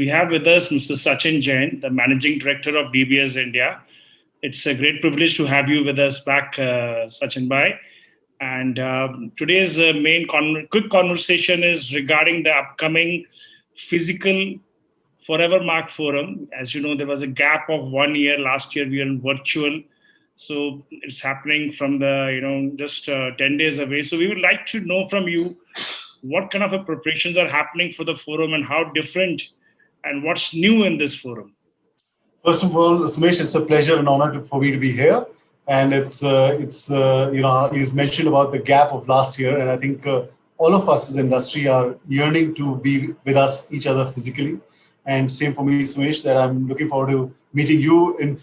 we have with us Mr. Sachin Jain, the Managing Director of DBS India. It's a great privilege to have you with us back, Sachin Bhai. And today's quick conversation is regarding the upcoming physical Forever Mark Forum. As you know, there was a gap of 1 year. Last year we were in virtual. So it's happening from just 10 days away. So we would like to know from you what kind of preparations are happening for the forum and how different and what's new in this forum. First of all, Sumesh, it's a pleasure and honor for me to be here. And you mentioned about the gap of last year, and I think all of us as an industry are yearning to be with each other physically. And same for me, Sumesh, that I'm looking forward to meeting you in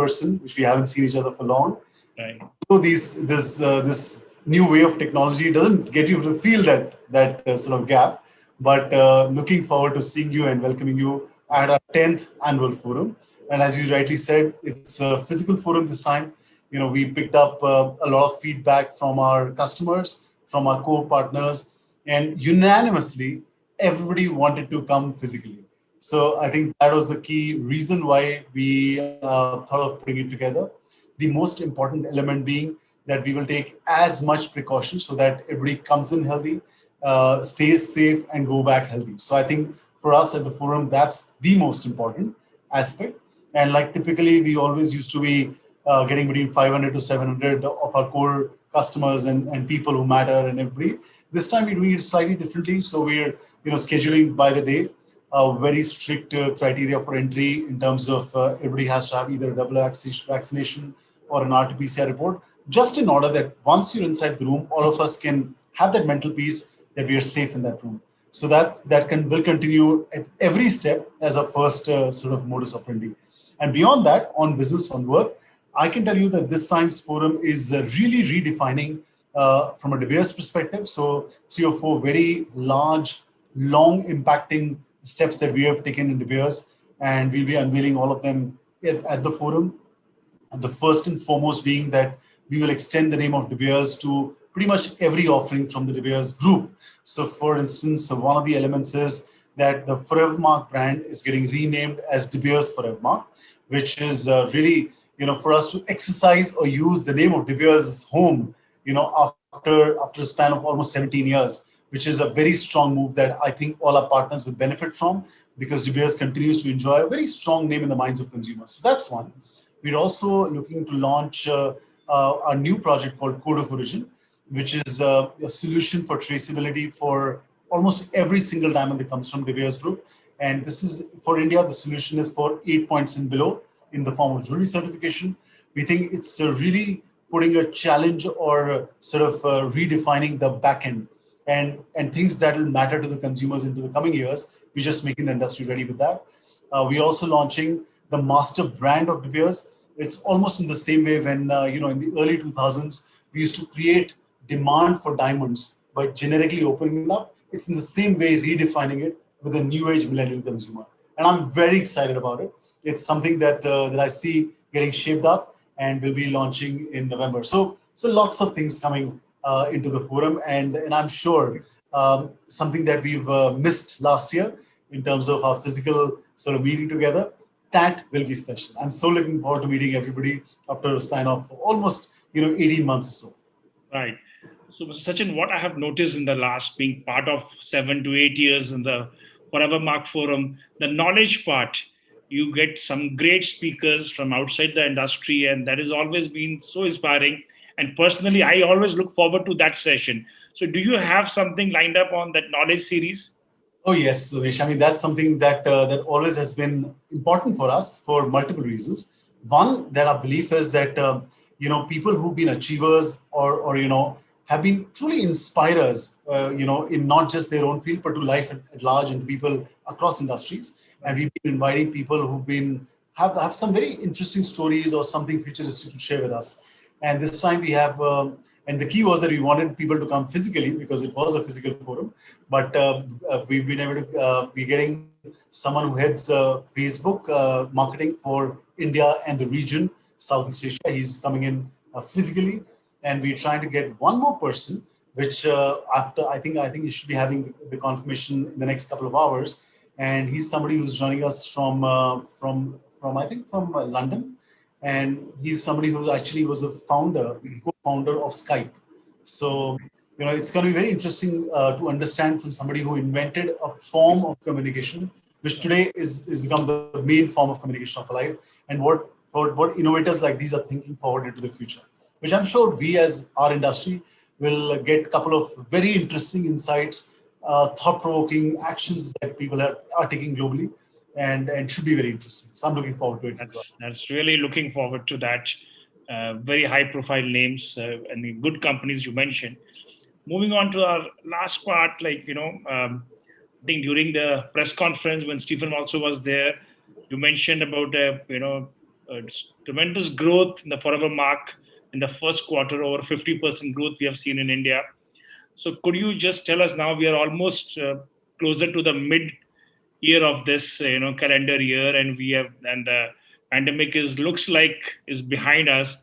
person, which we haven't seen each other for long. Right. So this new way of technology doesn't get you to feel that sort of gap, but looking forward to seeing you and welcoming you at our 10th annual forum. And as you rightly said, it's a physical forum this time. We picked up a lot of feedback from our customers, from our core partners, and unanimously, everybody wanted to come physically. So I think that was the key reason why we thought of putting it together. The most important element being that we will take as much precaution so that everybody comes in healthy, stays safe, and go back healthy. So I think for us at the forum, that's the most important aspect. And like typically, we always used to be getting between 500 to 700 of our core customers and people who matter and everybody. This time we're doing it slightly differently. So we're scheduling by the day, very strict criteria for entry in terms of everybody has to have either a double vaccination or an RT-PCR report, just in order that once you're inside the room, all of us can have that mental peace that we are safe in that room. So that will continue at every step as a first sort of modus operandi. And beyond that, on business, on work, I can tell you that this time's forum is really redefining from a De Beers perspective. So 3 or 4 very large, long impacting steps that we have taken in De Beers, and we'll be unveiling all of them at the forum. And the first and foremost being that we will extend the name of De Beers to pretty much every offering from the De Beers group. So for instance, one of the elements is that the Forever Mark brand is getting renamed as De Beers Forever Mark, which is really, for us to exercise or use the name of De Beers' home, after a span of almost 17 years, which is a very strong move that I think all our partners will benefit from, because De Beers continues to enjoy a very strong name in the minds of consumers. So that's one. We're also looking to launch a new project called Code of Origin, which is a solution for traceability for almost every single diamond that comes from De Beers Group. And this is for India, the solution is for 8 points and below in the form of jewelry certification. We think it's really putting a challenge or sort of redefining the back end and things that will matter to the consumers into the coming years. We're just making the industry ready with that. We're also launching the master brand of De Beers. It's almost in the same way when, in the early 2000s, we used to create demand for diamonds by generically opening it up. It's in the same way redefining it with a new age millennial consumer. And I'm very excited about it. It's something that I see getting shaped up and will be launching in November. So lots of things coming into the forum, and I'm sure something that we've missed last year in terms of our physical sort of meeting together, that will be special. I'm so looking forward to meeting everybody after a span of almost 18 months or so. Right. So, Mr. Sachin, what I have noticed in the last being part of 7 to 8 years in the Forever Mark Forum, the knowledge part, you get some great speakers from outside the industry, and that has always been so inspiring. And personally, I always look forward to that session. So do you have something lined up on that knowledge series? Oh, yes, Suresh. I mean, that's something that always has been important for us for multiple reasons. One, that our belief is that, people who've been achievers or have been truly inspirers, in not just their own field, but to life at large and people across industries. And we've been inviting people who've have some very interesting stories or something futuristic to share with us. And this time we have, and the key was that we wanted people to come physically because it was a physical forum. But we've been able to be getting someone who heads Facebook marketing for India and the region, Southeast Asia. He's coming in physically, and we're trying to get one more person, which after I think you should be having the confirmation in the next couple of hours. and he's somebody who's joining us from I think from London, and he's somebody who actually was a co-founder of Skype. So it's going to be very interesting to understand from somebody who invented a form of communication, which today is become the main form of communication of life, and what innovators like these are thinking forward into the future, which I'm sure we as our industry will get a couple of very interesting insights, thought-provoking actions that people are taking globally, and should be very interesting. So I'm looking forward to it as well. That's really looking forward to that. Very high profile names and the good companies you mentioned. Moving on to our last part, I think during the press conference when Stephen also was there, you mentioned about tremendous growth in the forever mark in the first quarter, over 50% growth we have seen in India. So could you just tell us, now we are almost closer to the mid year of this calendar year, and the pandemic is looks like is behind us,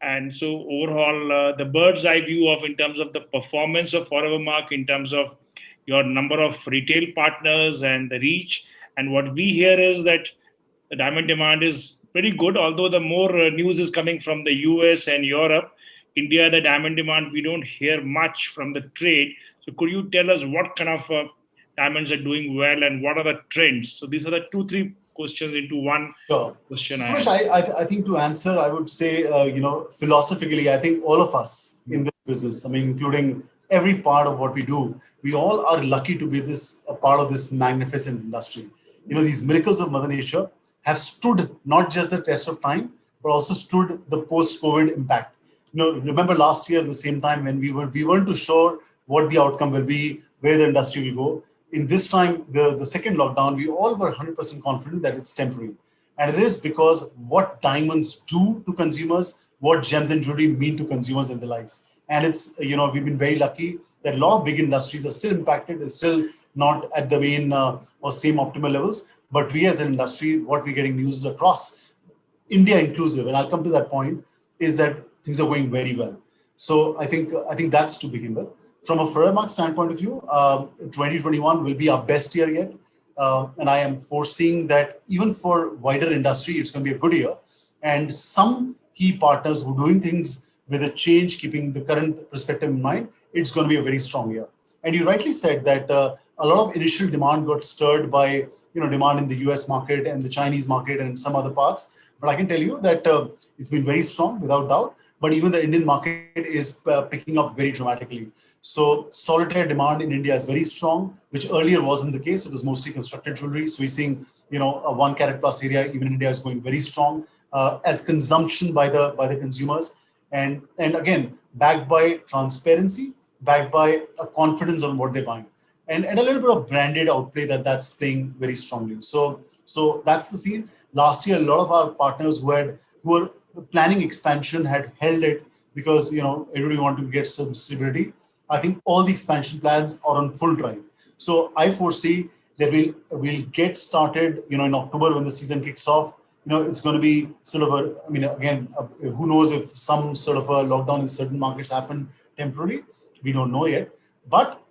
and so overall the bird's eye view of in terms of the performance of forever mark, in terms of your number of retail partners and the reach. And what we hear is that the diamond demand is pretty good, although the more news is coming from the US and Europe. India, the diamond demand, we don't hear much from the trade. So could you tell us what kind of diamonds are doing well and what are the trends? So these are the two, three questions into one Sure. question So, I Suresh, have. I think to answer, I would say, philosophically, I think all of us in this business, I mean, including every part of what we do, we all are lucky to be a part of this magnificent industry. These miracles of Mother Nature have stood not just the test of time, but also stood the post-COVID impact. Remember last year, at the same time, when we weren't too sure what the outcome will be, where the industry will go. In this time, the second lockdown, we all were 100% confident that it's temporary. And it is because what diamonds do to consumers, what gems and jewelry mean to consumers in their lives. And we've been very lucky that a lot of big industries are still impacted, they're still not at the main or same optimal levels. But we as an industry, what we're getting news across India inclusive, and I'll come to that point, is that things are going very well. So I think that's to begin with. From a Foremark standpoint of view, 2021 will be our best year yet, and I am foreseeing that even for wider industry, it's going to be a good year. And some key partners who are doing things with a change, keeping the current perspective in mind, it's going to be a very strong year. And you rightly said that a lot of initial demand got stirred by demand in the US market and the Chinese market and some other parts. But I can tell you that it's been very strong without doubt. But even the Indian market is picking up very dramatically. So solitaire demand in India is very strong, which earlier wasn't the case. It was mostly constructed jewelry. So we're seeing, a 1 carat plus area, even in India, is going very strong as consumption by the consumers, and again backed by transparency, backed by a confidence on what they're buying, and a little bit of branded outplay that's playing very strongly. So that's the scene. Last year, a lot of our partners who were planning expansion had held it because everybody wanted to get some stability. I think all the expansion plans are on full drive. So I foresee that we'll get started in October when the season kicks off. It's going to be sort of who knows if some sort of a lockdown in certain markets happen temporarily. We don't know yet. But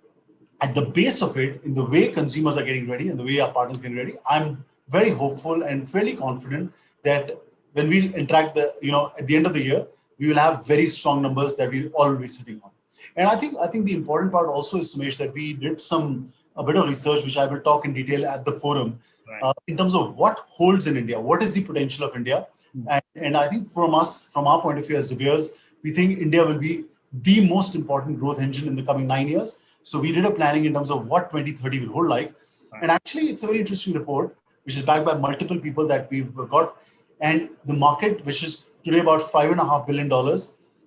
at the base of it, in the way consumers are getting ready and the way our partners are getting ready, I'm very hopeful and fairly confident that when we interact at the end of the year, we will have very strong numbers that we'll all be sitting on. And I think the important part also is, Sumesh, that we did a bit of research, which I will talk in detail at the forum, Right. in terms of what holds in India, what is the potential of India. And I think from our point of view as De Beers, we think India will be the most important growth engine in the coming 9 years. So we did a planning in terms of what 2030 will hold like. Right. And actually, it's a very interesting report, which is backed by multiple people that we've got. And the market, which is today about $5.5 billion,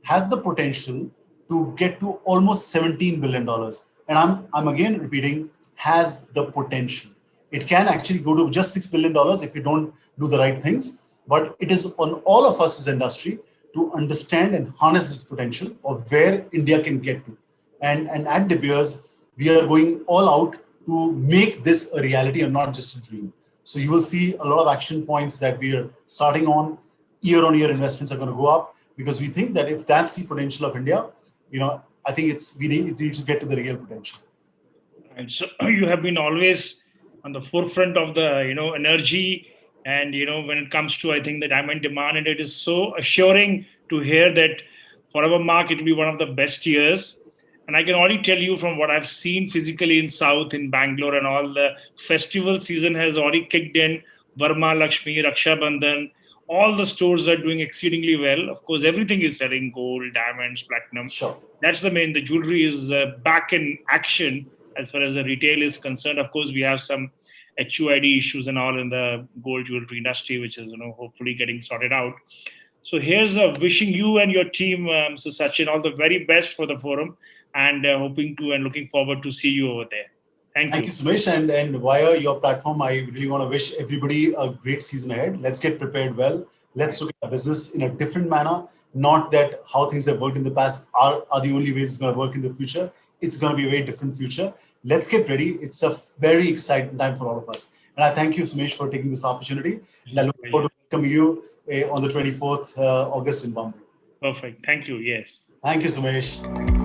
has the potential to get to almost $17 billion. And I'm again repeating, has the potential. It can actually go to just $6 billion if we don't do the right things. But it is on all of us as industry to understand and harness this potential of where India can get to. And at De Beers, we are going all out to make this a reality and not just a dream. So you will see a lot of action points that we are starting on. Year-on-year investments are going to go up because we think that if that's the potential of India, I think it needs to get to the real potential. And so you have been always on the forefront of the energy, and when it comes to, I think, the diamond demand, and it is so assuring to hear that for our mark it will be one of the best years. And I can already tell you from what I've seen physically in South, in Bangalore, and all, the festival season has already kicked in. Varma, Lakshmi, Raksha Bandhan, all the stores are doing exceedingly well. Of course, everything is selling: gold, diamonds, platinum. Sure. That's the main. The jewelry is back in action as far as the retail is concerned. Of course, we have some HUID issues and all in the gold jewelry industry, which is hopefully getting sorted out. So here's wishing you and your team, Mr. Sachin, all the very best for the forum, and hoping to and looking forward to see you over there. Thank Thank you, you. Sumesh. And via your platform, I really want to wish everybody a great season ahead. Let's get prepared well. Let's Right. look at our business in a different manner. Not that how things have worked in the past are the only ways it's going to work in the future. It's going to be a very different future. Let's get ready. It's a very exciting time for all of us. And I thank you, Sumesh, for taking this opportunity. And I It's a look forward pleasure. to welcoming you on the 24th August in Bombay. Perfect. Thank you. Yes. Thank you, Sumesh.